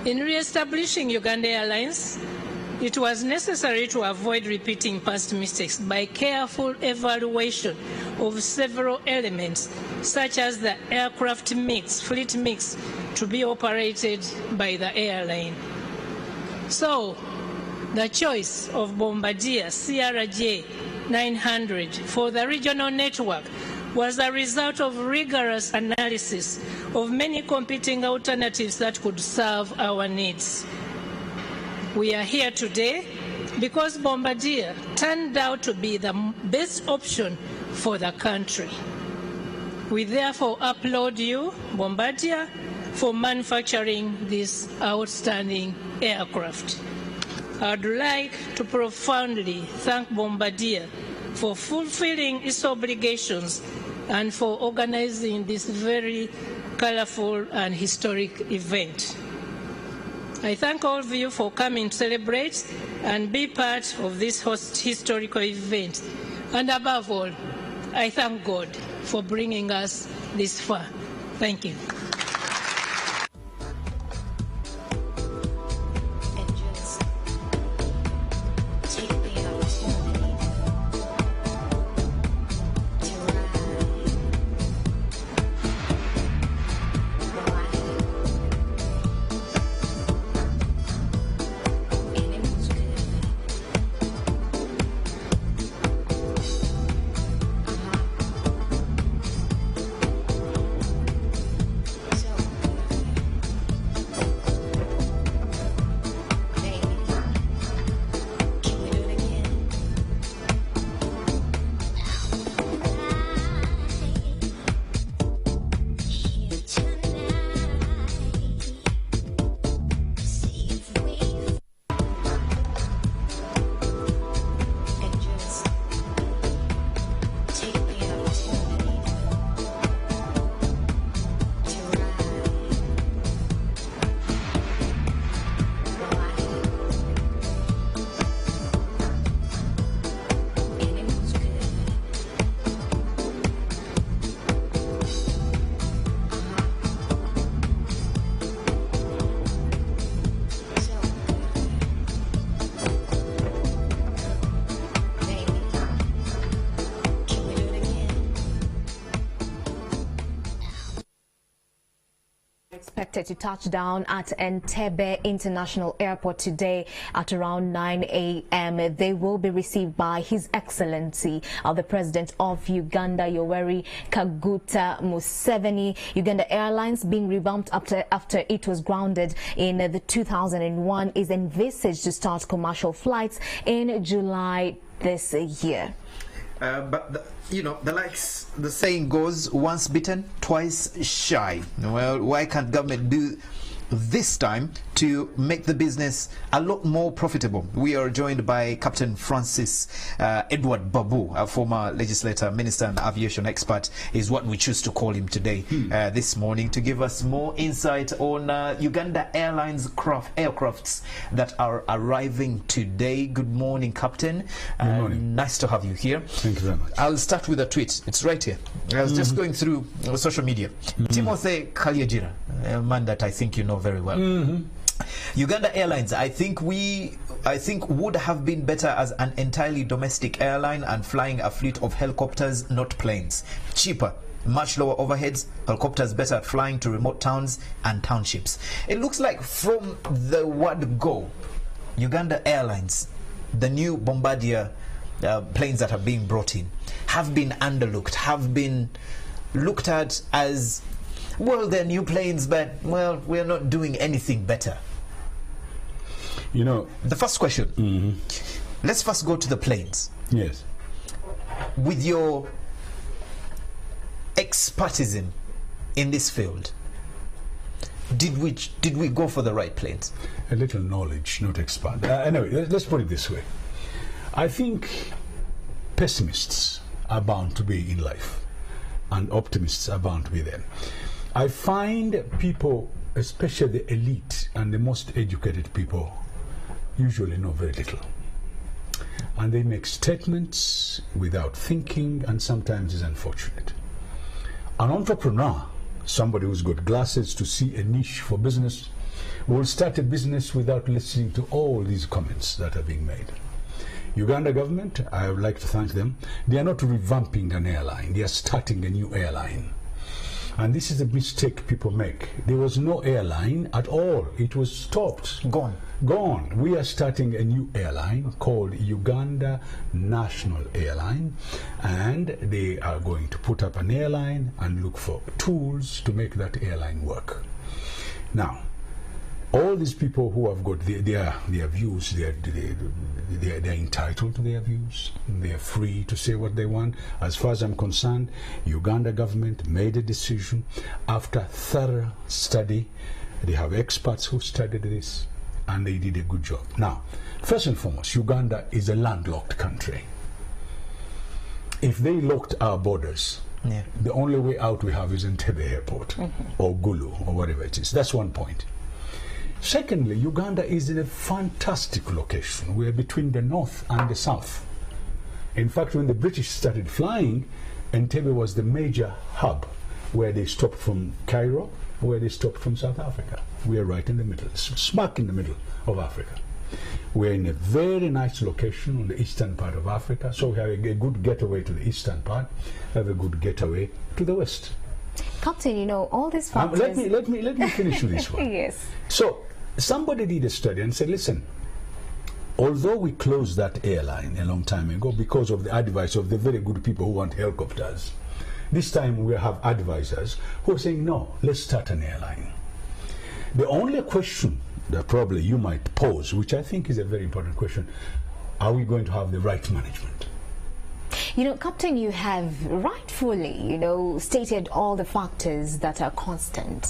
In re-establishing Uganda Airlines, it was necessary to avoid repeating past mistakes by careful evaluation of several elements, such as the aircraft mix, fleet mix, to be operated by the airline. So, the choice of Bombardier CRJ 900 for the regional network was a result of rigorous analysis of many competing alternatives that could serve our needs. We are here today because Bombardier turned out to be the best option for the country. We therefore applaud you, Bombardier, for manufacturing this outstanding aircraft. I'd like to profoundly thank Bombardier for fulfilling its obligations and for organizing this very colorful and historic event. I thank all of you for coming to celebrate and be part of this historical event. And above all, I thank God for bringing us this far. Thank you. Expected to touch down at Entebbe International Airport today at around 9 a.m. They will be received by His Excellency, the President of Uganda, Yoweri Kaguta Museveni. Uganda Airlines, being revamped after it was grounded in the 2001, is envisaged to start commercial flights in July this year. But the saying goes, once bitten, twice shy. Well, why can't government do this time to make the business a lot more profitable? We are joined by Captain Francis Edward Babu, a former legislator, minister and aviation expert is what we choose to call him today, this morning, to give us more insight on Uganda Airlines aircrafts that are arriving today. Good morning, Captain. Good morning. Nice to have you here. Thank you very much. I'll start with a tweet. It's right here. I was just going through social media. Timothy Kalyajira, a man that I think you know very well. Uganda Airlines, I think would have been better as an entirely domestic airline and flying a fleet of helicopters, not planes. Cheaper, much lower overheads, helicopters better at flying to remote towns and townships. It looks like from the word go, Uganda Airlines, the new Bombardier planes that are being brought in, have been underlooked, have been looked at as, well, they're new planes, but, well, we're not doing anything better. You know, the first question, let's first go to the planes. Yes. With your expertism in this field, did we go for the right planes? A little knowledge, not expert. Anyway, let's put it this way. I think pessimists are bound to be in life, and optimists are bound to be there. I find people, especially the elite and the most educated people, usually know very little. And they make statements without thinking, and sometimes it's unfortunate. An entrepreneur, somebody who's got glasses to see a niche for business, will start a business without listening to all these comments that are being made. Uganda government, I would like to thank them. They are not revamping an airline. They are starting a new airline. And this is a mistake people make. There was no airline at all. It was stopped. Gone. Gone. We are starting a new airline called Uganda National Airline, and they are going to put up an airline and look for tools to make that airline work. Now, all these people who have got their views, they're entitled to their views. They're free to say what they want. As far as I'm concerned, Uganda government made a decision after thorough study. They have experts who studied this, and they did a good job. Now, first and foremost, Uganda is a landlocked country. If they locked our borders, the only way out we have is Entebbe Airport or Gulu or whatever it is. That's one point. Secondly, Uganda is in a fantastic location. We're between the north and the south. In fact, when the British started flying, Entebbe was the major hub where they stopped from Cairo, where they stopped from South Africa. We're right in the middle, smack in the middle of Africa. We're in a very nice location on the eastern part of Africa, so we have a good getaway to the eastern part, have a good getaway to the west. Captain, you know, all these factors... Let me finish with this one. Yes. So, somebody did a study and said, listen, although we closed that airline a long time ago because of the advice of the very good people who want helicopters, this time we have advisors who are saying, no, let's start an airline. The only question that probably you might pose, which I think is a very important question, are we going to have the right management? You know, Captain, you have rightfully, you know, stated all the factors that are constant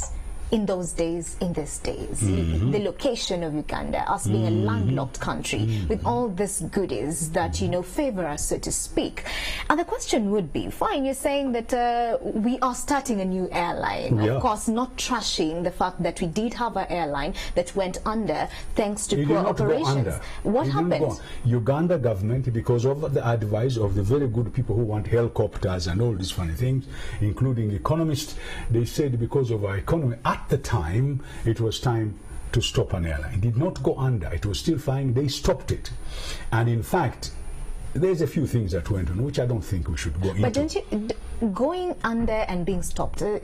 in those days, in these days. The location of Uganda, us being a landlocked country with all these goodies that, you know, favor us, so to speak. And the question would be, fine, you're saying that we are starting a new airline. Yeah. Of course, not trashing the fact that we did have an airline that went under thanks to poor operations. What happened? Uganda government, because of the advice of the very good people who want helicopters and all these funny things, including economists, they said because of our economy, at the time, it was time to stop an airline. It did not go under. It was still flying. They stopped it. And in fact, there's a few things that went on, which I don't think we should go into. But don't you... going under and being stopped, are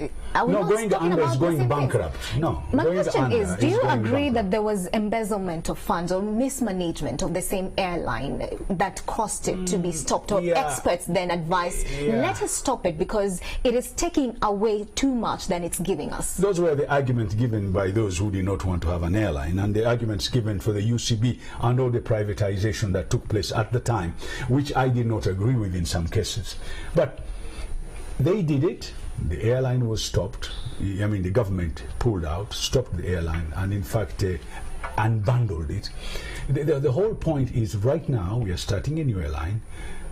we no, not going talking under about is going bankrupt. No. My question is, do you agree bankrupt. that there was embezzlement of funds or mismanagement of the same airline that caused it to be stopped, or experts then advised, let us stop it because it is taking away too much than it's giving us? Those were the arguments given by those who did not want to have an airline, and the arguments given for the UCB and all the privatization that took place at the time, which I did not agree with in some cases. But they did it. The airline was stopped. I mean, the government pulled out, stopped the airline, and in fact unbundled it. The whole point is, right now we are starting a new airline.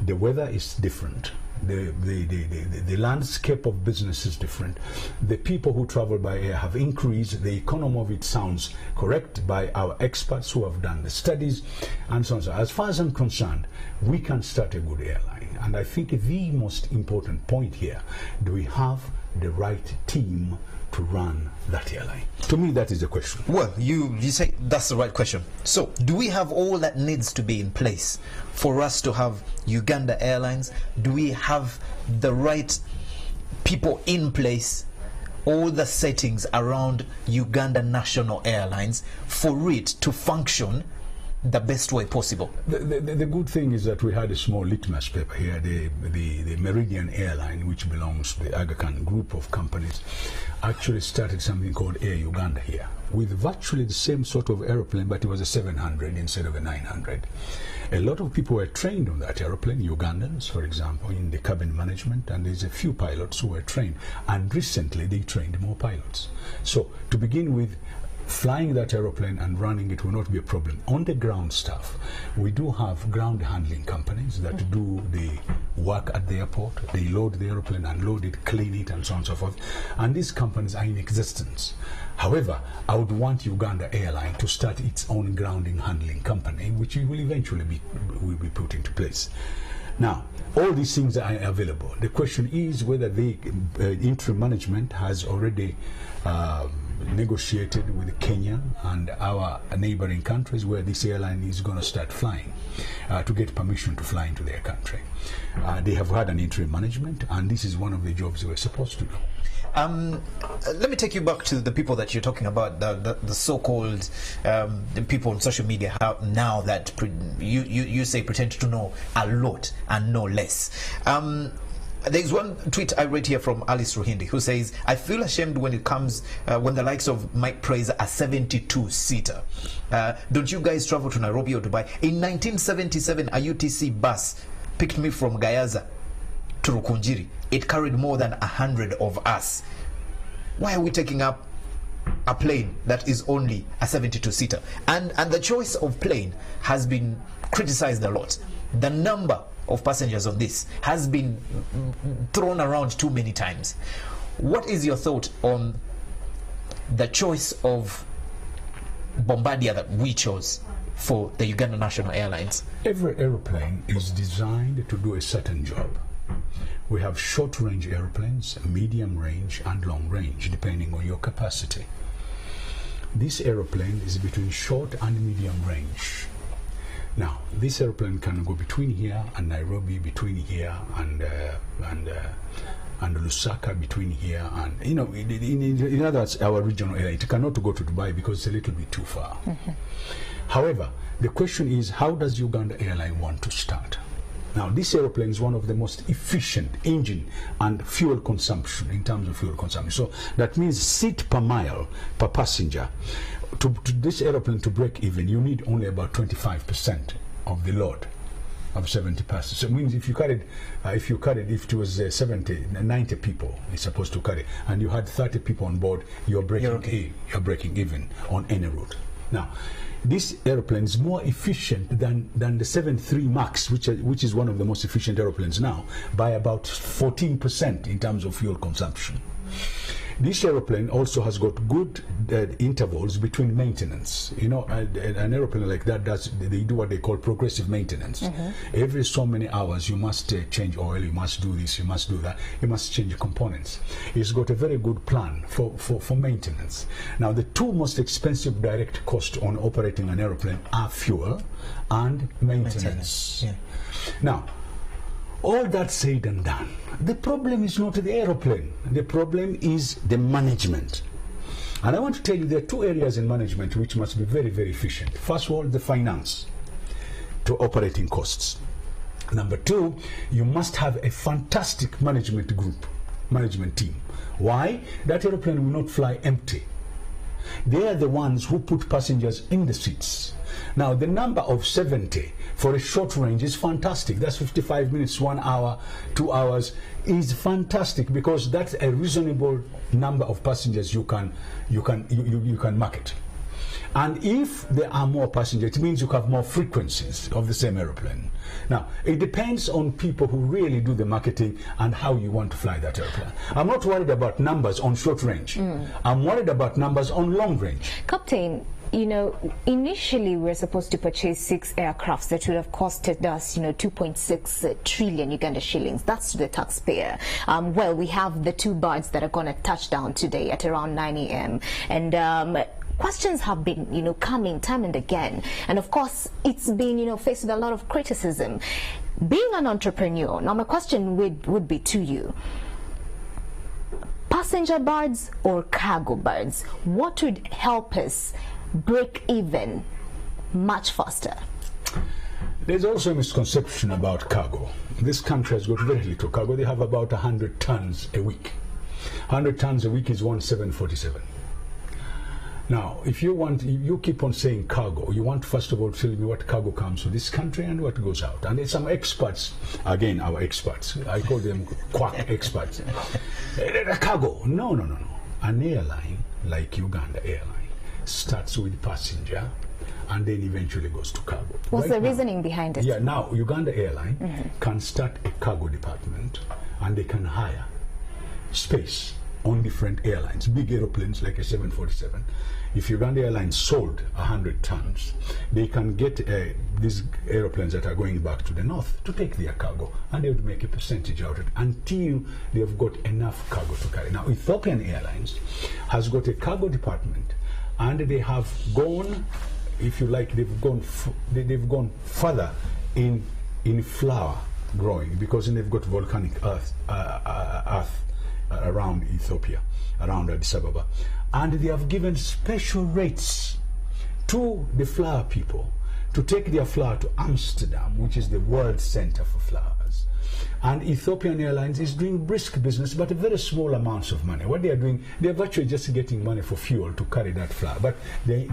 The weather is different. The landscape of business is different. The people who travel by air have increased. The economy of it sounds correct by our experts who have done the studies, and so on. So as far as I'm concerned, we can start a good airline. And I think the most important point here, do we have the right team to run that airline? To me, that is the question. Well, you say that's the right question. So, do we have all that needs to be in place for us to have Uganda Airlines? Do we have the right people in place, all the settings around Uganda National Airlines for it to function the best way possible? The good thing is that we had a small litmus paper here, the Meridian Airline, which belongs to the Aga Khan group of companies, actually started something called Air Uganda here, with virtually the same sort of aeroplane, but it was a 700 instead of a 900. A lot of people were trained on that aeroplane, Ugandans, for example, in the cabin management, and there's a few pilots who were trained, and recently they trained more pilots. So, to begin with, flying that aeroplane and running it will not be a problem. On the ground stuff, we do have ground handling companies that do the work at the airport. They load the aeroplane, unload it, clean it, and so on and so forth. And these companies are in existence. However, I would want Uganda Airline to start its own grounding handling company, which will eventually be put into place. Now, all these things are available. The question is whether the interim management has already negotiated with Kenya and our neighboring countries where this airline is going to start flying to get permission to fly into their country. They have had an interim management, and this is one of the jobs they were supposed to do. Let me take you back to the people that you're talking about, the so-called people on social media now that you say pretend to know a lot and know less. There's one tweet I read here from Alice Ruhindi who says, I feel ashamed when it comes, when the likes of Mike praise a 72-seater. Don't you guys travel to Nairobi or Dubai? In 1977, a UTC bus picked me from Gayaza to Rukunjiri. It carried more than 100 of us. Why are we taking up a plane that is only a 72-seater? And the choice of plane has been criticized a lot. The number of passengers on this has been thrown around too many times. What is your thought on the choice of Bombardier that we chose for the Uganda National Airlines? Every airplane is designed to do a certain job. We have short-range airplanes, medium range, and long range, depending on your capacity. This airplane is between short and medium range. Now, this airplane can go between here and Nairobi, between here and Lusaka, between here and, in other words, our regional area. It cannot go to Dubai because it's a little bit too far. However, the question is, how does Uganda Airlines want to start? Now, this airplane is one of the most efficient engine and fuel consumption in terms of fuel consumption. So that means seat per mile per passenger. To this airplane to break even, you need only about 25% of the load of 70 passengers. So it means if it was 90 people it's supposed to carry, and you had 30 people on board, you're breaking even on any route. Now, this airplane is more efficient than the 73 MAX, which is one of the most efficient airplanes now, by about 14% in terms of fuel consumption. This airplane also has got good intervals between maintenance. An airplane like that they do what they call progressive maintenance. Every so many hours you must change oil, you must do this, you must do that, you must change components. It's got a very good plan for maintenance. Now, the two most expensive direct costs on operating an airplane are fuel and maintenance. Yeah. Now, all that said and done, the problem is not the aeroplane. The problem is the management. And I want to tell you there are two areas in management which must be very, very efficient. First of all, the finance to operating costs. Number two, you must have a fantastic management team. Why? That aeroplane will not fly empty. They are the ones who put passengers in the seats. Now, the number of 70 for a short range is fantastic. That's 55 minutes, 1 hour, 2 hours is fantastic, because that's a reasonable number of passengers you can market. And if there are more passengers, it means you have more frequencies of the same airplane. Now, it depends on people who really do the marketing and how you want to fly that airplane. I'm not worried about numbers on short range. I'm worried about numbers on long range. Captain, initially we were supposed to purchase 6 aircrafts that would have costed us, 2.6 trillion Uganda shillings. That's to the taxpayer. Well, we have the 2 birds that are going to touch down today at around 9 a.m. And questions have been, coming time and again. And of course, it's been, faced with a lot of criticism. Being an entrepreneur, now my question would be to you. Passenger birds or cargo birds, what would help us break even much faster? There's also a misconception about cargo. This country has got very little cargo. They have about 100 tons a week. 100 tons a week is 1747. Now, if you keep on saying cargo, you want first of all to tell me what cargo comes to this country and what goes out. And there's some experts, again, our experts, I call them quack experts. Cargo, no. An airline like Uganda Airlines starts with passenger and then eventually goes to cargo. What's the reasoning behind it? Yeah, now Uganda Airlines can start a cargo department, and they can hire space on different airlines, big aeroplanes like a 747. If Uganda Airlines sold 100 tons, they can get these aeroplanes that are going back to the north to take their cargo, and they would make a percentage out of it until they've got enough cargo to carry. Now, Ethiopian Airlines has got a cargo department, and they have gone, if you like, they've gone further in flower growing, because they've got volcanic earth around Ethiopia, around Addis Ababa, and they have given special rates to the flower people to take their flower to Amsterdam, which is the world center for flowers. And Ethiopian Airlines is doing brisk business, but very small amounts of money. What they are doing, they are virtually just getting money for fuel to carry that flower. But they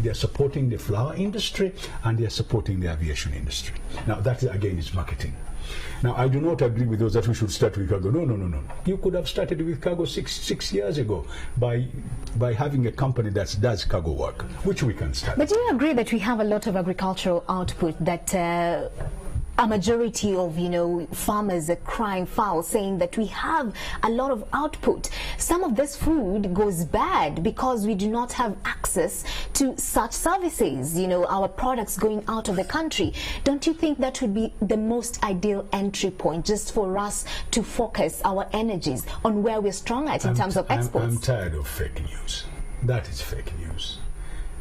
are supporting the flower industry, and they are supporting the aviation industry. Now, that again is marketing. Now, I do not agree with those that we should start with cargo. No. You could have started with cargo six years ago by having a company that does cargo work, which we can start. But do you agree that we have a lot of agricultural output that a majority of, farmers are crying foul, saying that we have a lot of output? Some of this food goes bad because we do not have access to such services, our products going out of the country. Don't you think that would be the most ideal entry point, just for us to focus our energies on where we're strong at in terms of exports? I'm tired of fake news. That is fake news.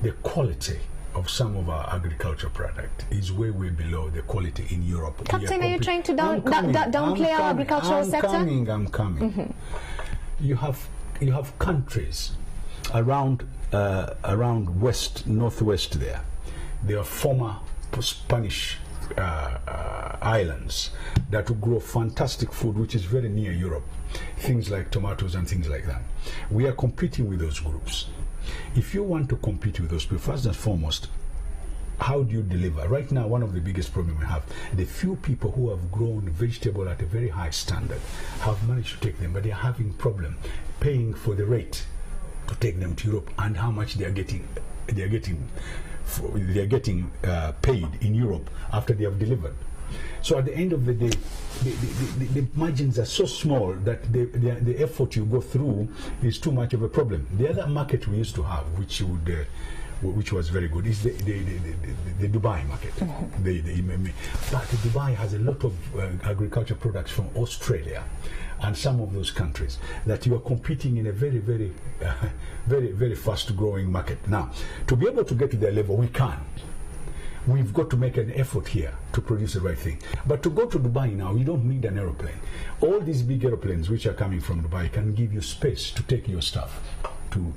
The quality of some of our agricultural product is way below the quality in Europe. Captain, are you trying to downplay our agricultural sector? I'm coming. Mm-hmm. You have countries around northwest there. They are former Spanish islands that will grow fantastic food, which is very near Europe. Things like tomatoes and things like that. We are competing with those groups. If you want to compete with those people, first and foremost, how do you deliver? Right now, one of the biggest problems we have, the few people who have grown vegetable at a very high standard have managed to take them, but they are having problem paying for the rate to take them to Europe, and how much they are getting paid in Europe after they have delivered. So at the end of the day, the margins are so small that the effort you go through is too much of a problem. The other market we used to have, which was very good, is the Dubai market. Mm-hmm. But Dubai has a lot of agriculture products from Australia and some of those countries that you are competing in a very, very, very fast-growing market. Now, to be able to get to their level, we can. We've got to make an effort here to produce the right thing. But to go to Dubai now, you don't need an aeroplane. All these big aeroplanes which are coming from Dubai can give you space to take your stuff to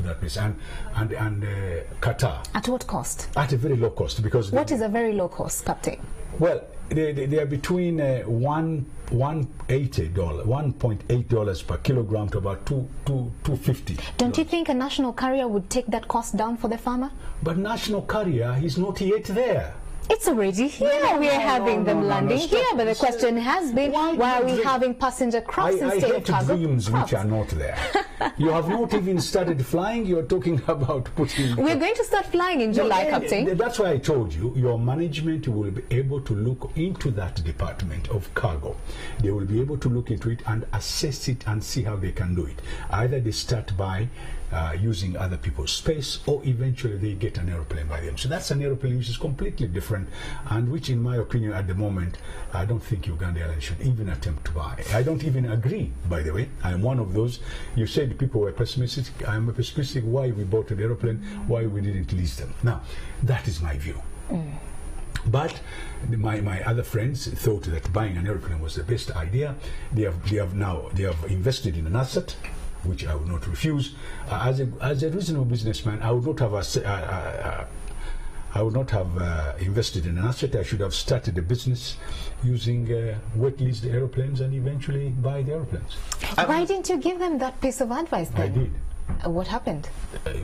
that place. And Qatar. At what cost? At a very low cost. Because what is a very low cost, Captain? Well, they are between $1.8 per kilogram to about $2.50. Don't you think a national carrier would take that cost down for the farmer? But national carrier is not yet there. It's already here. We are having them landing here, but the question has been, why are we having passenger crafts instead of cargo dreams which are not there? You have not even started flying. You are talking about putting... We're going to start flying in July, Captain. That's why I told you, your management will be able to look into that department of cargo. They will be able to look into it and assess it and see how they can do it. Either they start by using other people's space, or eventually they get an aeroplane by them. So that's an aeroplane which is completely different, and which, in my opinion, at the moment, I don't think Uganda Airlines should even attempt to buy. I don't even agree, by the way. I am one of those. You said people were pessimistic. I am pessimistic why we bought an aeroplane, why we didn't lease them. Now, that is my view. But my other friends thought that buying an aeroplane was the best idea. They have invested in an asset, which I would not refuse. As a reasonable businessman, I would not have invested in an asset. I should have started a business using wet leased aeroplanes and eventually buy the aeroplanes. Why didn't you give them that piece of advice then? I did. What happened?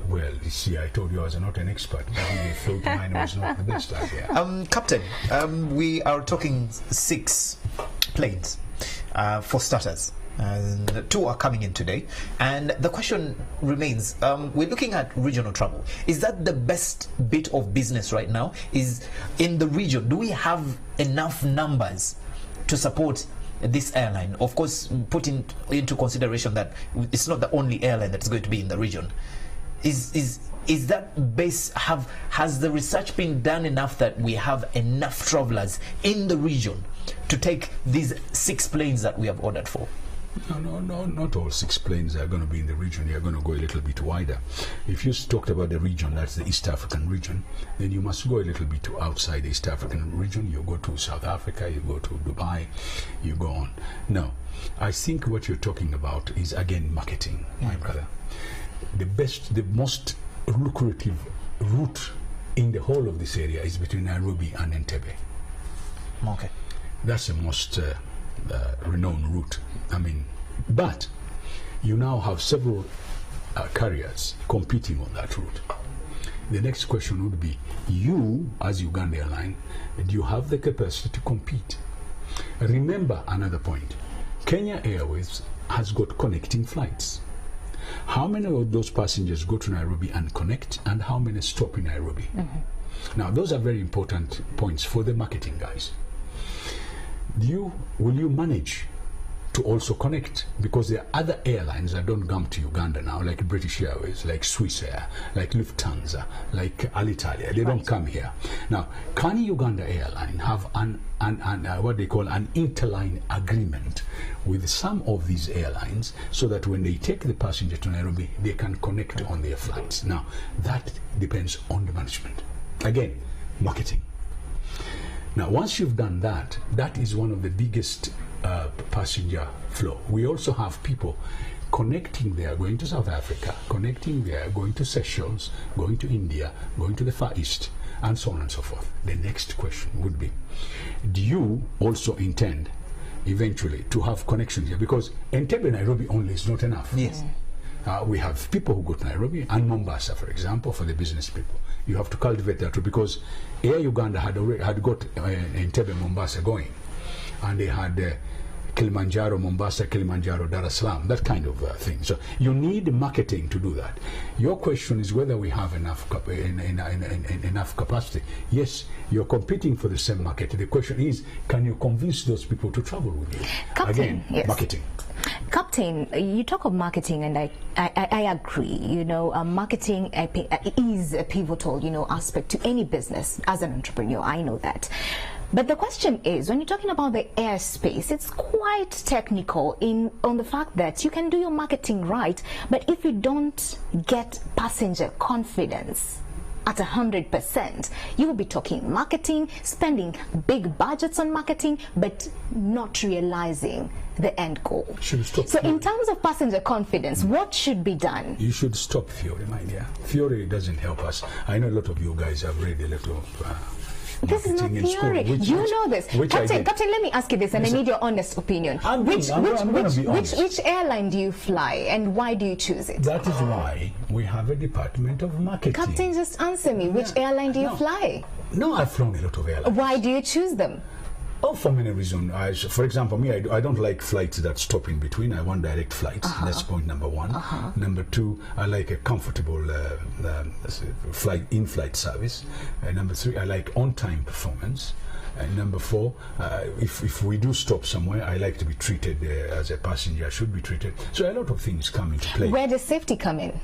Well, you see, I told you I was not an expert. They thought mine was not the best idea. Captain, we are talking 6 planes for starters. And 2 are coming in today, and the question remains, we're looking at regional travel. Is that the best bit of business right now? Is in the region, do we have enough numbers to support this airline, of course, putting into consideration that it's not the only airline that's going to be in the region, is that base has the research been done enough that we have enough travelers in the region to take these 6 planes that we have ordered for? No, not all 6 planes are going to be in the region. You're going to go a little bit wider. If you talked about the region, that's the East African region, then you must go a little bit to outside the East African region. You go to South Africa, you go to Dubai, you go on. No, I think what you're talking about is, again, marketing, my brother. The most lucrative route in the whole of this area is between Nairobi and Entebbe. Okay. That's the most renowned route. I mean, but you now have several carriers competing on that route. The next question would be, you as Uganda Airlines, do you have the capacity to compete? Remember another point. Kenya Airways has got connecting flights. How many of those passengers go to Nairobi and connect, and how many stop in Nairobi? Now, those are very important points for the marketing guys. Will you manage to also connect? Because there are other airlines that don't come to Uganda now, like British Airways, like Swiss Air, like Lufthansa, like Alitalia. They don't come here. Now, can Uganda Airlines have what they call an interline agreement with some of these airlines, so that when they take the passenger to Nairobi, they can connect on their flights? Now, that depends on the management. Again, marketing. Now, once you've done that, that is one of the biggest passenger flow. We also have people connecting there, going to South Africa, connecting there, going to Seychelles, going to India, going to the Far East, and so on and so forth. The next question would be, do you also intend eventually to have connections here? Because Entebbe, Nairobi only is not enough. Yes. We have people who go to Nairobi and Mombasa, for example, for the business people. You have to cultivate that too, because Air Uganda had got Entebbe, Mombasa going, and they had Kilimanjaro, Mombasa, Kilimanjaro, Dar es Salaam, that kind of thing. So you need marketing to do that. Your question is whether we have enough capacity. Yes, you're competing for the same market. The question is, can you convince those people to travel with you? Captain, again, yes. Marketing. Captain, you talk of marketing, and I agree. You know, marketing is a pivotal, aspect to any business. As an entrepreneur, I know that. But the question is, when you're talking about the airspace, it's quite technical on the fact that you can do your marketing right, but if you don't get passenger confidence at 100%, you will be talking marketing, spending big budgets on marketing, but not realizing the end goal. So in terms of passenger confidence, what should be done? You should stop theory, my dear. Theory doesn't help us. I know a lot of you guys have read a lot of this is not theory. You know this. Captain, let me ask you this, and I need your honest opinion. Which airline do you fly, and why do you choose it? That is why we have a department of marketing. Captain, just answer me. Which airline do you fly? No, I've flown a lot of airlines. Why do you choose them? Oh, for many reasons. For example, me, I don't like flights that stop in between. I want direct flights. That's point number one. Number two, I like a comfortable in-flight service. Number three, I like on-time performance. And number four, if we do stop somewhere, I like to be treated as a passenger. I should be treated. So a lot of things come into play. Where does safety come in?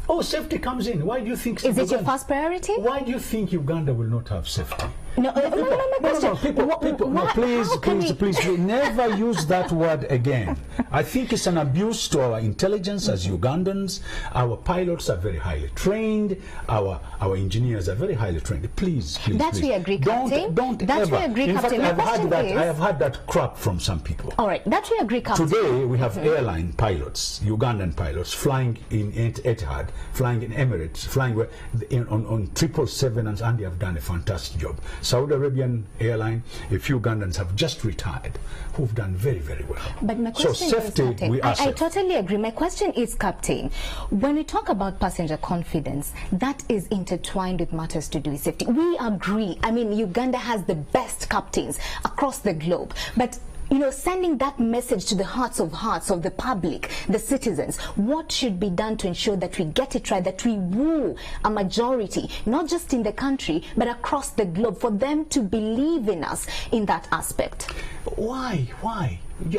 Oh, safety comes in. Why do you think? Is it your first priority? Why do you think Uganda will not have safety? No, please, never use that word again. I think it's an abuse to our intelligence as Ugandans. Our pilots are very highly trained. Our engineers are very highly trained. Please. We agree, Captain. Don't ever. In fact, I have had that crap from some people. All right, that we agree, Captain. Today we have airline pilots, Ugandan pilots, flying in Etihad, flying in Emirates, flying on 777, and they have done a fantastic job. Saudi Arabian airline, a few Ugandans have just retired who've done very, very well. But my question so safety, is, Captain, I totally agree. My question is, Captain, when we talk about passenger confidence, that is intertwined with matters to do with safety. We agree. I mean, Uganda has the best captains across the globe, but sending that message to the hearts of the public, the citizens. What should be done to ensure that we get it right, that we woo a majority, not just in the country, but across the globe, for them to believe in us in that aspect? Why?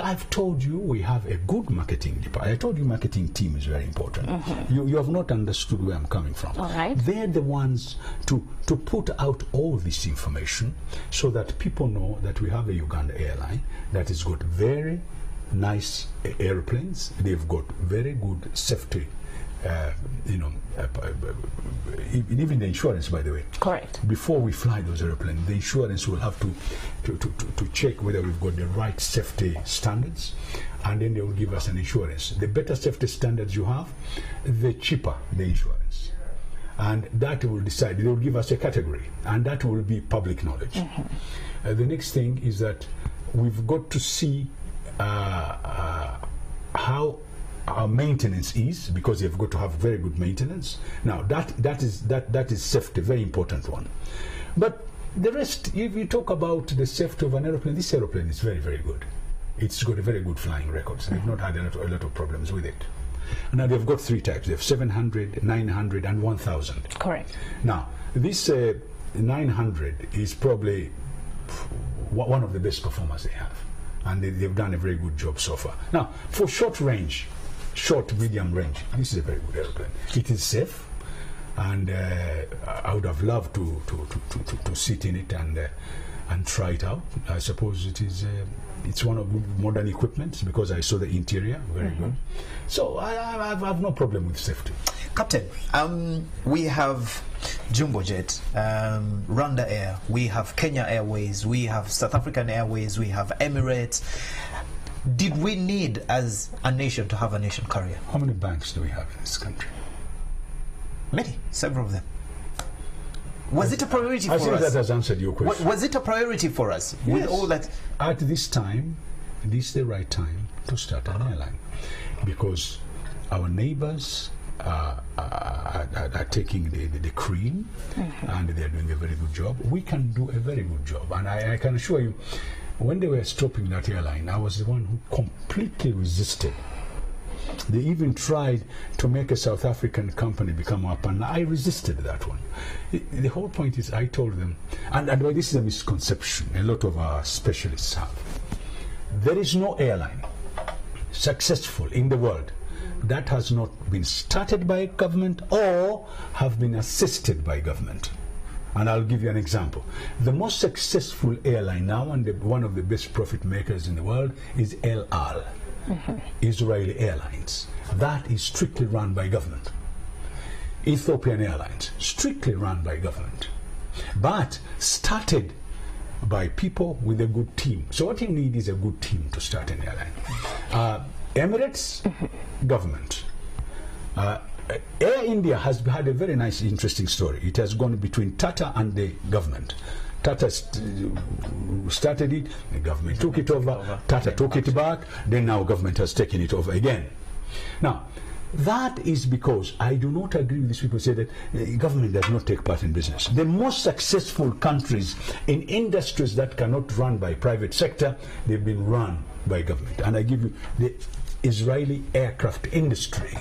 I've told you we have a good marketing department. I told you marketing team is very important. You have not understood where I'm coming from. All right. They're the ones to put out all this information so that people know that we have a Uganda airline that has got very nice airplanes. They've got very good safety, even the insurance, by the way. Correct. Before we fly those airplanes, the insurance will have to check whether we've got the right safety standards, and then they will give us an insurance. The better safety standards you have, the cheaper the insurance. And that will decide, they will give us a category, and that will be public knowledge. The next thing is that we've got to see how our maintenance is, because you've got to have very good maintenance. Now that is safety, very important one. But the rest, if you talk about the safety of an aeroplane, this aeroplane is very, very good. It's got a very good flying record. So they've not had a lot of problems with it. Now they've got three types. They have 700, 900, and 1000. Correct. Now this 900 is probably one of the best performers they have, and they've done a very good job so far. Now for short medium range, this is a very good airplane. It is safe, and I would have loved to sit in it and try it out. I suppose it's one of good modern equipment, because I saw the interior, very good. So I have no problem with safety. Captain, we have Jumbo Jet, Rwanda Air, we have Kenya Airways, we have South African Airways, we have Emirates. Did we need, as a nation, to have a nation carrier? How many banks do we have in this country? Many, several of them. Was it a priority for us? I think that has answered your question. Was it a priority for us? Yes. With all that? At this time, this is the right time to start an airline, because our neighbors are taking the cream, and they are doing a very good job. We can do a very good job, and I can assure you, when they were stopping that airline, I was the one who completely resisted. They even tried to make a South African company become up, and I resisted that one. The whole point is, I told them, and this is a misconception a lot of our specialists have. There is no airline successful in the world that has not been started by government or have been assisted by government. And I'll give you an example. The most successful airline now, and one of the best profit makers in the world, is El Al, Israeli Airlines. That is strictly run by government. Ethiopian Airlines, strictly run by government, but started by people with a good team. So what you need is a good team to start an airline. Emirates, government. Air India has had a very nice, interesting story. It has gone between Tata and the government. Tata started it, the government took it over, Tata took it back, then now government has taken it over again. Now, that is because I do not agree with these people who say that the government does not take part in business. The most successful countries in industries that cannot run by private sector, they've been run by government. And I give you the Israeli aircraft industry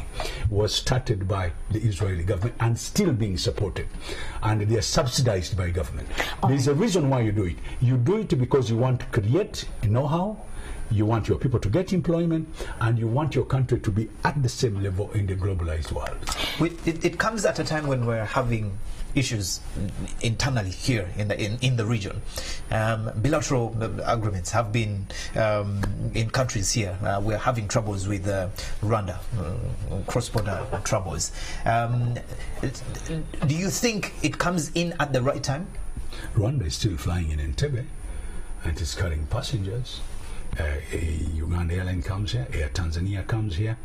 was started by the Israeli government and still being supported, and they are subsidized by government. There's a reason why you do it. You do it because you want to create know-how, you want your people to get employment, and you want your country to be at the same level in the globalized world. It comes at a time when we're having issues internally here in the region. Bilateral agreements have been in countries here. We're having troubles with Rwanda, cross-border troubles. Do you think it comes in at the right time? Rwanda is still flying in Entebbe, and it's carrying passengers. Uganda Airlines comes here, Air Tanzania comes here.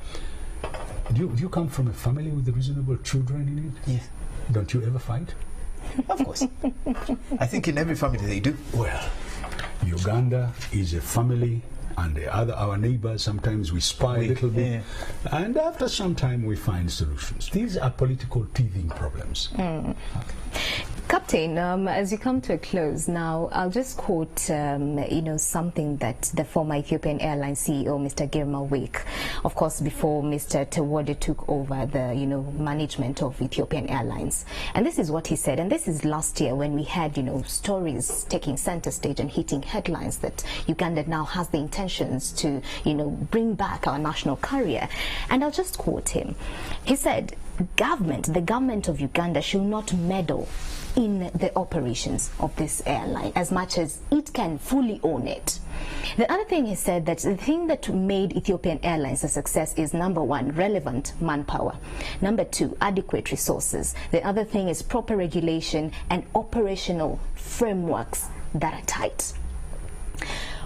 Do you come from a family with reasonable children in it? Yes. Don't you ever fight? Of course. I think in every family they do. Well, Uganda is a family, and our neighbors, sometimes we spy a little bit, and after some time we find solutions. These are political teething problems. Okay. Captain, as you come to a close now, I'll just quote, something that the former Ethiopian Airlines CEO, Mr. Girma Wake, of course, before Mr. Tewode took over the, management of Ethiopian Airlines. And this is what he said. And this is last year when we had, stories taking center stage and hitting headlines that Uganda now has the intentions to, bring back our national carrier. And I'll just quote him. He said, the government of Uganda should not meddle in the operations of this airline as much as it can fully own it. The other thing he said, that the thing that made Ethiopian Airlines a success is, number one, relevant manpower. Number two, adequate resources. The other thing is proper regulation and operational frameworks that are tight.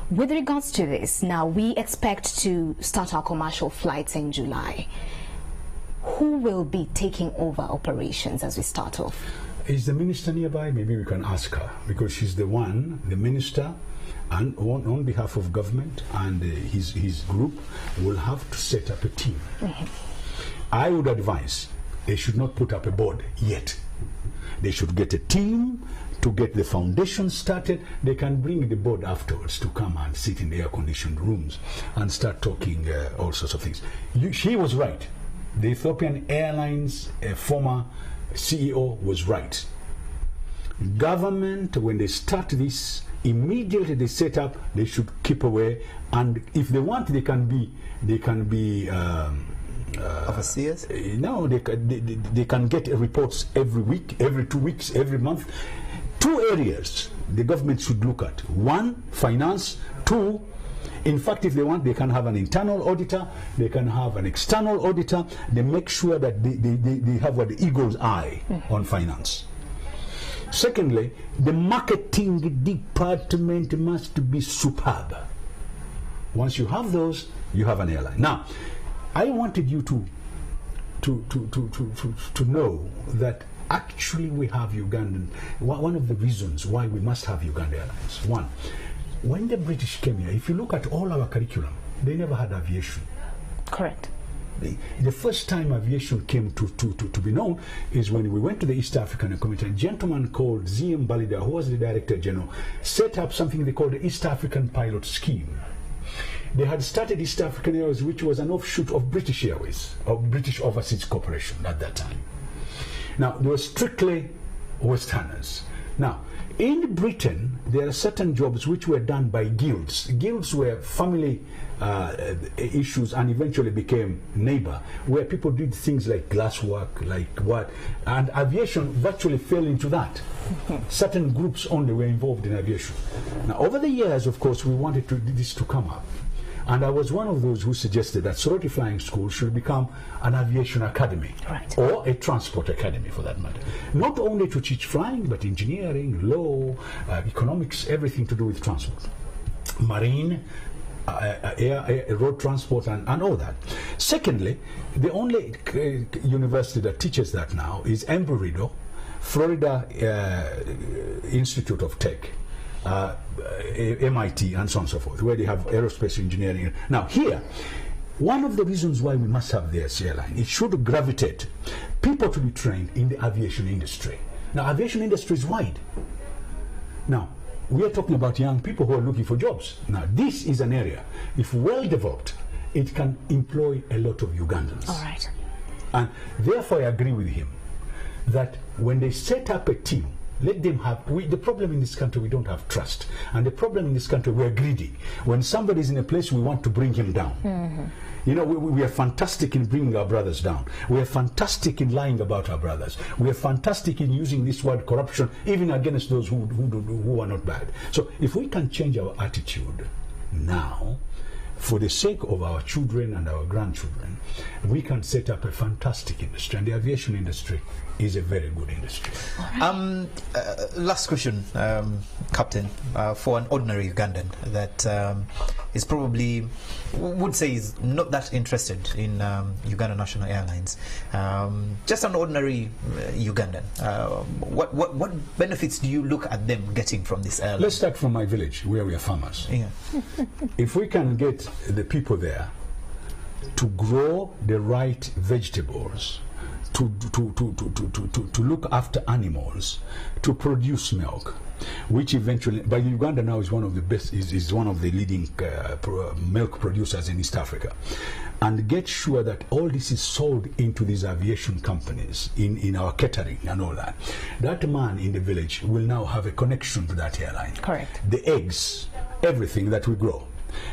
With regards to this, now we expect to start our commercial flights in July. Who will be taking over operations as we start off? Is the minister nearby? Maybe we can ask her, because she's the minister, and on behalf of government and his group will have to set up a team. I would advise they should not put up a board yet. They should get a team to get the foundation started. They can bring the board afterwards to come and sit in the air-conditioned rooms and start talking all sorts of things. She was right. The Ethiopian Airlines former CEO was right. Government, when they start this, immediately they set up, they should keep away, and if they want, they can be overseers. No, they can get reports every week, every 2 weeks, every month. 2 areas the government should look at: 1, finance; 2, in fact, if they want, they can have an internal auditor, they can have an external auditor. They make sure that they have what the eagle's eye on finance. Secondly, the marketing department must be superb. Once you have those, you have an airline. Now, I wanted you to know that actually we have Ugandan. One of the reasons why we must have Uganda Airlines. One, when the British came here, if you look at all our curriculum, they never had aviation. Correct. The first time aviation came to be known is when we went to the East African Committee. A gentleman called Z.M. Balida, who was the Director General, set up something they called the East African Pilot Scheme. They had started East African Airways, which was an offshoot of British Airways, or British Overseas Corporation at that time. Now, they were strictly Westerners. Now, in Britain, there are certain jobs which were done by guilds. Guilds were family issues and eventually became neighbor, where people did things like glasswork, and aviation virtually fell into that. Certain groups only were involved in aviation. Now, over the years, of course, we wanted this to come up. And I was one of those who suggested that Sorority Flying School should become an aviation academy, right, or a transport academy for that matter. Not only to teach flying, but engineering, law, economics, everything to do with transport. Marine, air, road transport, and all that. Secondly, the only university that teaches that now is Embry-Riddle, Florida Institute of Tech. MIT and so on and so forth, where they have aerospace engineering. Now here, one of the reasons why we must have this airline, it should gravitate people to be trained in the aviation industry. Now, aviation industry is wide. Now, we are talking about young people who are looking for jobs. Now, this is an area, if well developed, it can employ a lot of Ugandans. All right. And therefore, I agree with him that when they set up a team, let them have. The problem in this country, we don't have trust. And the problem in this country, we're greedy. When somebody is in a place, we want to bring him down. Mm-hmm. You know, we are fantastic in bringing our brothers down. We are fantastic in lying about our brothers. We are fantastic in using this word corruption, even against those who are not bad. So if we can change our attitude now, for the sake of our children and our grandchildren, we can set up a fantastic industry, and the aviation industry is a very good industry. Right. Last question, Captain, for an ordinary Ugandan that is probably, would say, is not that interested in Uganda National Airlines. Just an ordinary Ugandan. What benefits do you look at them getting from this airline? Let's start from my village, where we are farmers. Yeah. If we can get the people there to grow the right vegetables to look after animals, to produce milk, which eventually, but Uganda now is one of the best, is one of the leading milk producers in East Africa, and get sure that all this is sold into these aviation companies in our catering and all that. That man in the village will now have a connection to that airline. Correct. The eggs, everything that we grow,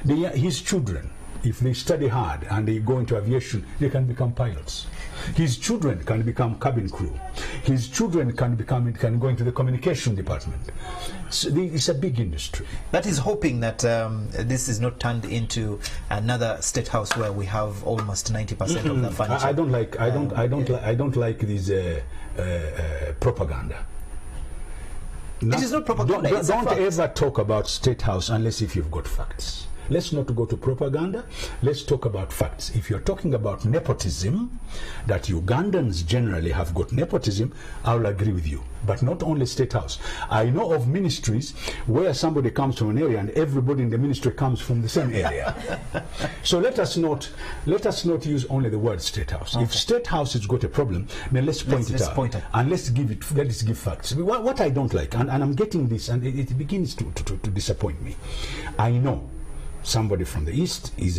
his children, if they study hard and they go into aviation, they can become pilots. His children can become cabin crew. His children can go into the communication department. So it's a big industry. That is hoping that this is not turned into another state house where we have almost 90% of the furniture. I don't like this propaganda. It is not propaganda. Don't ever talk about state house unless if you've got facts. Let's not go to propaganda. Let's talk about facts. If you're talking about nepotism, that Ugandans generally have got nepotism, I'll agree with you. But not only State House. I know of ministries where somebody comes from an area and everybody in the ministry comes from the same area. So let us not use only the word State House. Okay. If State House has got a problem, then let's point it out. And let's give facts. What I don't like, and I'm getting this, and it begins to disappoint me. I know somebody from the East is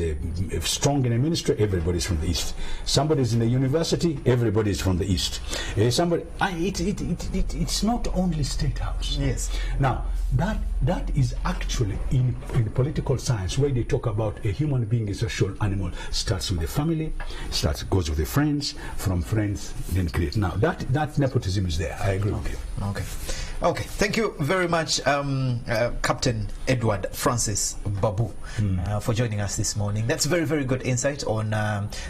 strong in a ministry, everybody's from the East. Somebody's in a university, everybody's from the East. It's not only State House. Yes. Now, that is actually in political science, where they talk about a human being is a social animal. Starts with the family, goes with the friends, from friends, then create. Now, that nepotism is there. I agree with you. Okay, thank you very much, Captain Edward Francis Babu, for joining us this morning. That's very, very good insight on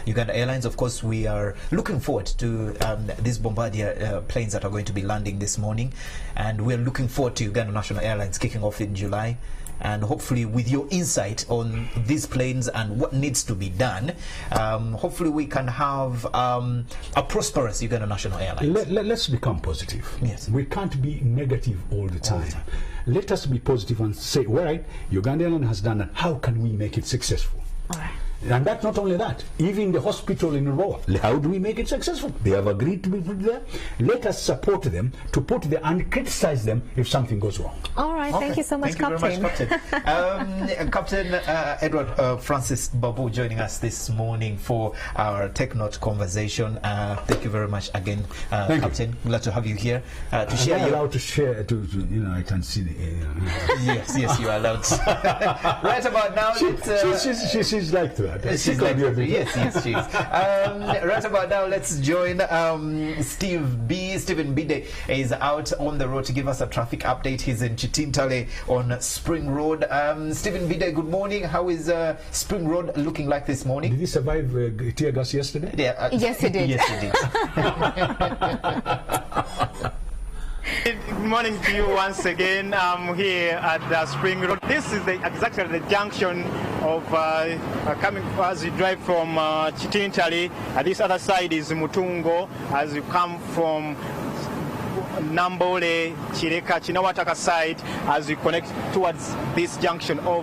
Uganda Airlines. Of course, we are looking forward to these Bombardier planes that are going to be landing this morning, and we're looking forward to Uganda National Airlines kicking off in July. And hopefully, with your insight on these planes and what needs to be done, hopefully we can have a prosperous Uganda National Airlines. Let's become positive. Yes. We can't be negative all the time. Let us be positive and say, all right, Uganda Airlines has done that. How can we make it successful? All right. And that's not only that. Even the hospital in Roa, how do we make it successful? They have agreed to be put there. Let us support them to put there and criticize them if something goes wrong. All right. Thank you so much, Captain. Thank you very much, Captain. Captain Edward Francis Babu joining us this morning for our TechNote conversation. Thank you very much again, Captain. Glad to have you here to share. I'm allowed to share. I can see the. Yes, you are allowed. Right about now, she's like that. She's like that. Yes, she is. Right about now, let's join Stephen Bide is out on the road to give us a traffic update. He's in Chitintale on Spring Road. Stephen Bide, good morning. How is Spring Road looking like this morning? Did he survive tear gas yesterday? Yeah, yes, he did. Yes, he did. Good morning to you once again. I'm here at the Spring Road. This is exactly the junction of coming as you drive from Chitintale. This other side is Mutungo as you come from Nambole, Chireka, Chinawataka side as you connect towards this junction of